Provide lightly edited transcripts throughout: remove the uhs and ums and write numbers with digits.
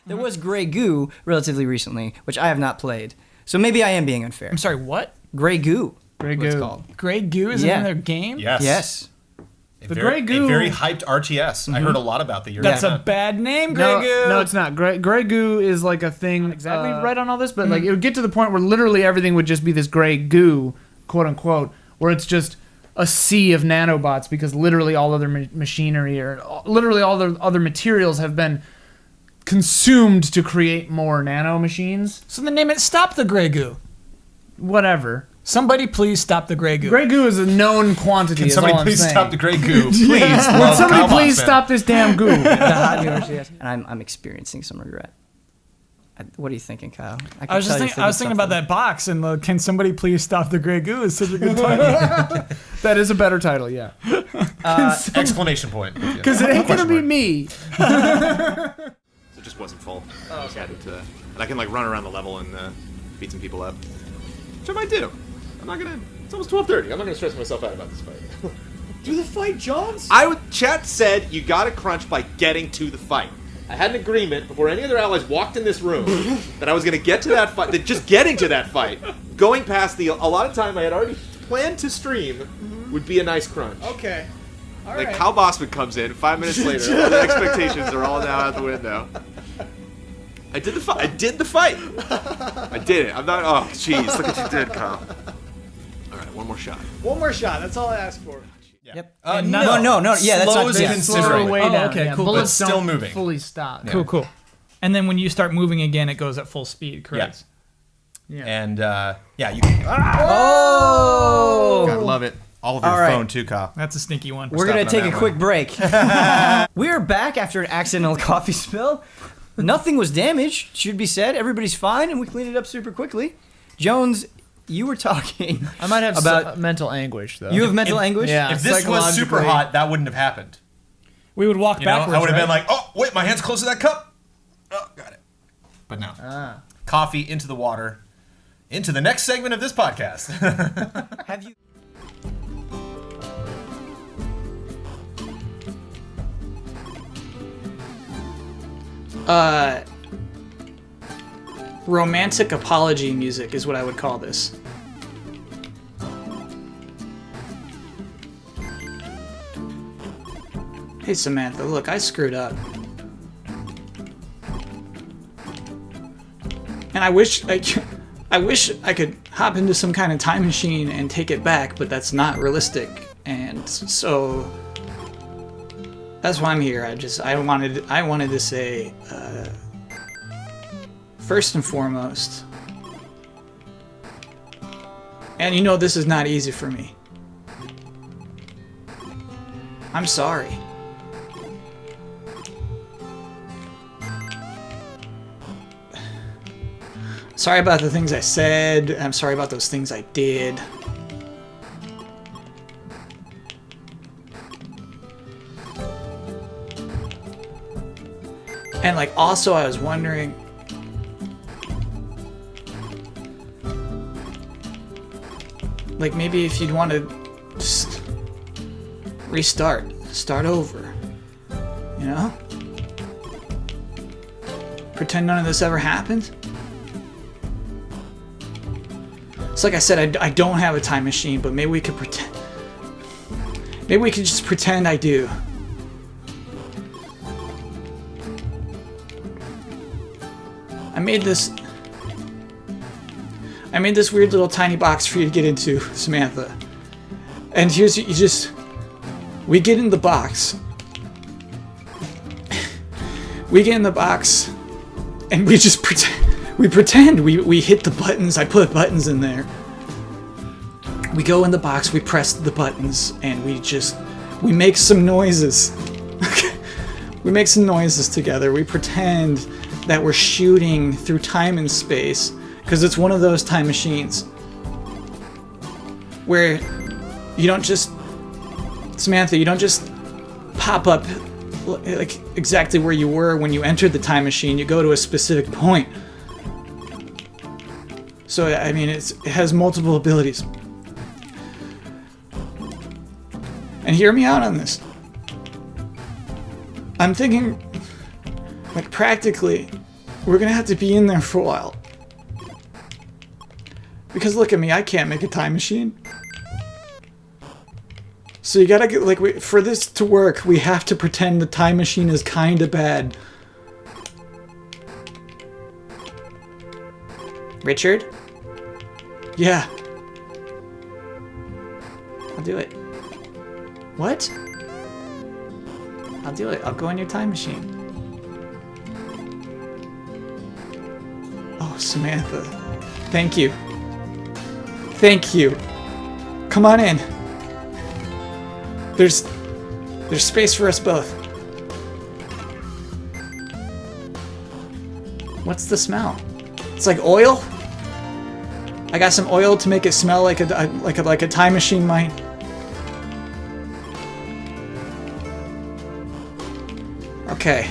There was Grey Goo relatively recently, which I have not played. So maybe I am being unfair. I'm sorry, what? Grey Goo. Grey What it's Goo. called. Grey Goo is in their game? Yes. Yes. The Grey Goo. A very hyped RTS. I heard a lot about the. That's a bad name, Grey Goo. No, it's not. Grey Goo is like a thing. Not exactly right on all this, but like it would get to the point where literally everything would just be this Grey Goo, quote unquote, where it's just a sea of nanobots because literally all other machinery or literally all the other materials have been consumed to create more nano machines. So then name it Stop the Grey Goo. Whatever. Somebody please stop the Grey Goo. Grey Goo is a known quantity. Can somebody please stop the Grey Goo? Please. Would somebody please stop this damn goo? And I'm experiencing some regret. What are you thinking, Kyle? I was thinking about that box and can somebody please stop the Grey Goo is such a good title. That is a better title, yeah. Exclamation point. Because it ain't gonna be me. It just wasn't full. I just added to that. And I can like run around the level and beat some people up. Which I might do. I'm not gonna. It's almost 12:30. I'm not gonna stress myself out about this fight. Do the fight, Johns? Chat said you gotta crunch by getting to the fight. I had an agreement before any other allies walked in this room that I was gonna get to that fight. That just getting to that fight, going past a lot of time I had already planned to stream, would be a nice crunch. Okay. All Like right. Kyle Bossman comes in 5 minutes later, all the expectations are all now out the window. I did the fight. I did the fight. I did it. I'm not. Oh, jeez, look what you did, Kyle. All right, one more shot. One more shot. That's all I asked for. Yep. No. Yeah, that's not Slows yeah. considerably. Way down. okay, yeah. cool. Bullets But still don't moving. Fully stop. Cool. And then when you start moving again, it goes at full speed, correct? Yeah. And you can. Oh! Gotta love it. All of your All right. phone too, Kyle. That's a sneaky one. We're going to stopping take on a that quick break. We're back after an accidental coffee spill. Nothing was damaged, should be said. Everybody's fine, and we cleaned it up super quickly. Jones, you were talking. I might have about mental anguish, though. You have mental anguish? Yeah. If this was super psychologically- hot, that wouldn't have happened. We would walk You know, backwards, I would have been right? like, oh, wait, my hand's close to that cup. Oh, got it. But no. Coffee into the water. Into the next segment of this podcast. Have you... Romantic apology music is what I would call this. Hey Samantha, look, I screwed up. And I wish I could hop into some kind of time machine and take it back, but that's not realistic. And so that's why I'm here. I wanted to say first and foremost, and you know this is not easy for me. I'm sorry. Sorry about the things I said. I'm sorry about those things I did. And like also I was wondering, like maybe if you'd want to just start over, you know? Pretend none of this ever happened. It's like I said, I don't have a time machine, but maybe we could pretend. Maybe we could just pretend I do. I made this weird little tiny box for you to get into, Samantha. And here's we get in the box. We get in the box, and we just pretend. We hit the buttons. I put buttons in there. We go in the box. We press the buttons, and we make some noises. We make some noises together. We pretend that we're shooting through time and space, because it's one of those time machines where you don't just, Samantha, you don't just pop up like exactly where you were when you entered the time machine. You go to a specific point. So I mean, it has multiple abilities. And hear me out on this. I'm thinking, like practically, we're gonna have to be in there for a while. Because look at me, I can't make a time machine. So you gotta get, like, for this to work, we have to pretend the time machine is kinda bad. Richard? Yeah. I'll do it. What? I'll do it. I'll go in your time machine. Oh, Samantha. Thank you. Thank you. Come on in. There's space for us both. What's the smell? It's like oil? I got some oil to make it smell like a time machine might. Okay.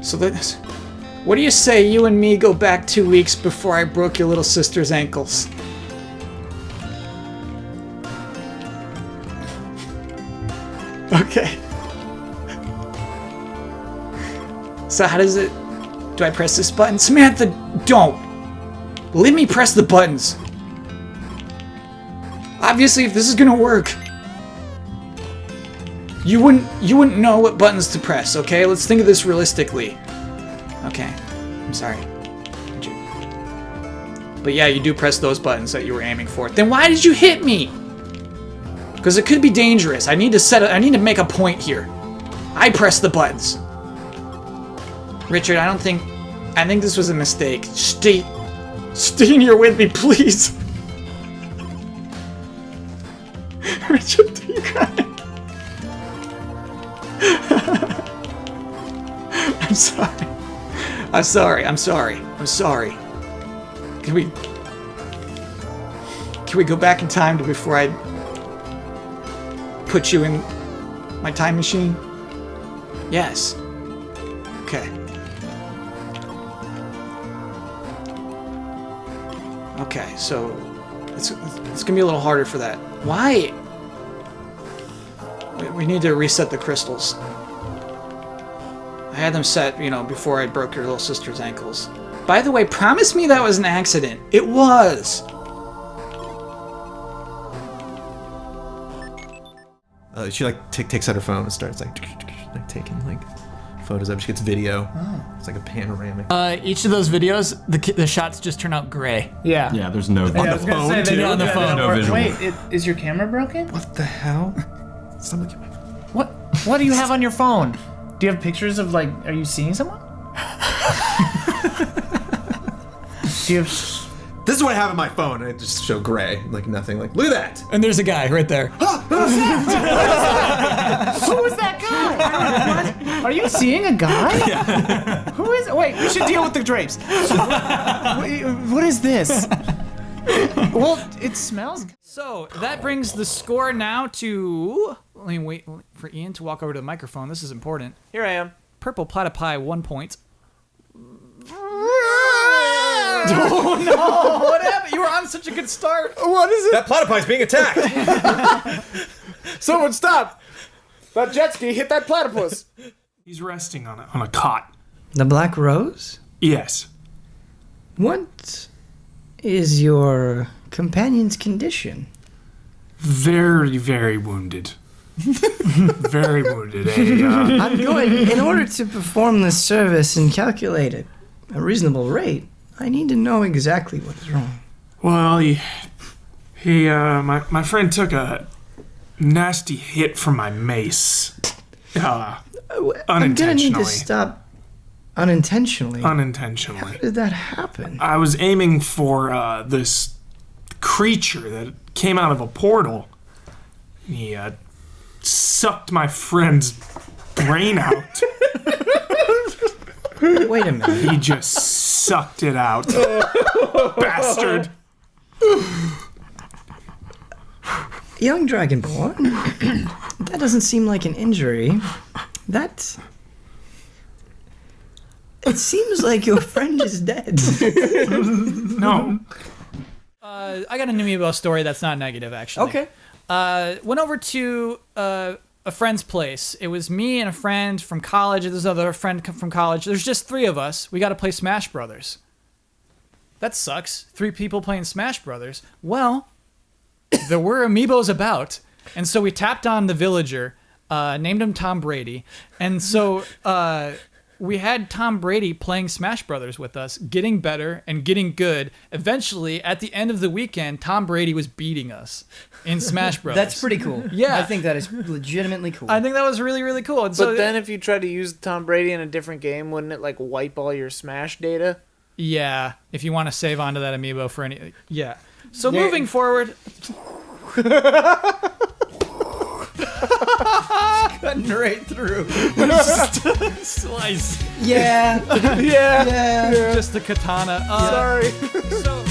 So this. What do you say you and me go back 2 weeks before I broke your little sister's ankles? Okay. So how does it... Do I press this button? Samantha, don't! Let me press the buttons. Obviously, if this is gonna work, you wouldn't know what buttons to press, okay? Let's think of this realistically. Okay. I'm sorry. But yeah, you do press those buttons that you were aiming for. Then why did you hit me? Because it could be dangerous. I need to make a point here. I press the buttons. Richard, I think this was a mistake. Stay in here with me, please. Richard, are you crying? I'm sorry. Can we go back in time to before I put you in my time machine? Yes. Okay. Okay, so it's gonna be a little harder for that. Why? We need to reset the crystals. I had them set, before I broke your little sister's ankles. By the way, promise me that was an accident. It was. She takes out her phone and starts taking photos of. She gets video. It's like a panoramic. Each of those videos, the shots just turn out gray. Yeah. Yeah, there's no On the phone too. on the phone. no visual. Wait, is your camera broken? What the hell? Stop looking at my phone. What do you have on your phone? Do you have pictures of are you seeing someone? Do you have... This is what I have on my phone. I just show gray, nothing. Look at that. And there's a guy right there. Who is that guy? What? Are you seeing a guy? Yeah. Who is? Wait, we should deal with the drapes. What is this? Well, it smells. So that brings the score now to. Let me wait for Ian to walk over to the microphone. This is important. Here I am. Purple platypi 1 point. Oh no! What happened? You were on such a good start. What is it? That platypus being attacked. Someone stop! That jet ski hit that platypus. He's resting on a cot. The Black Rose? Yes. What is your companion's condition? Very, very wounded. Very wounded. I'm going, in order to perform this service and calculate it a reasonable rate, I need to know exactly what is wrong. Well, my friend took a nasty hit from my mace. Unintentionally. I'm gonna need to stop unintentionally. Unintentionally. How did that happen? I was aiming for this creature that came out of a portal. He sucked my friend's brain out. Wait a minute. He just sucked it out. Bastard. Young Dragonborn, that doesn't seem like an injury. It seems like your friend is dead. No. I got an amiibo story that's not negative, actually. Okay. Went over to a friend's place. It was me and a friend from college. There's another friend from college. There's just 3 of us. We got to play Smash Brothers. That sucks. 3 people playing Smash Brothers. Well, there were amiibos about, and so we tapped on the villager, named him Tom Brady, and so we had Tom Brady playing Smash Brothers with us, getting better and getting good. Eventually, at the end of the weekend, Tom Brady was beating us in Smash Brothers. That's pretty cool. Yeah. I think that is legitimately cool. I think that was really, really cool. And so, But then if you tried to use Tom Brady in a different game, wouldn't it like wipe all your Smash data? yeah, if you want to save onto that amiibo for any, yeah. So moving forward, Cutting right through. slice. Yeah. Yeah. Just the katana. Sorry. So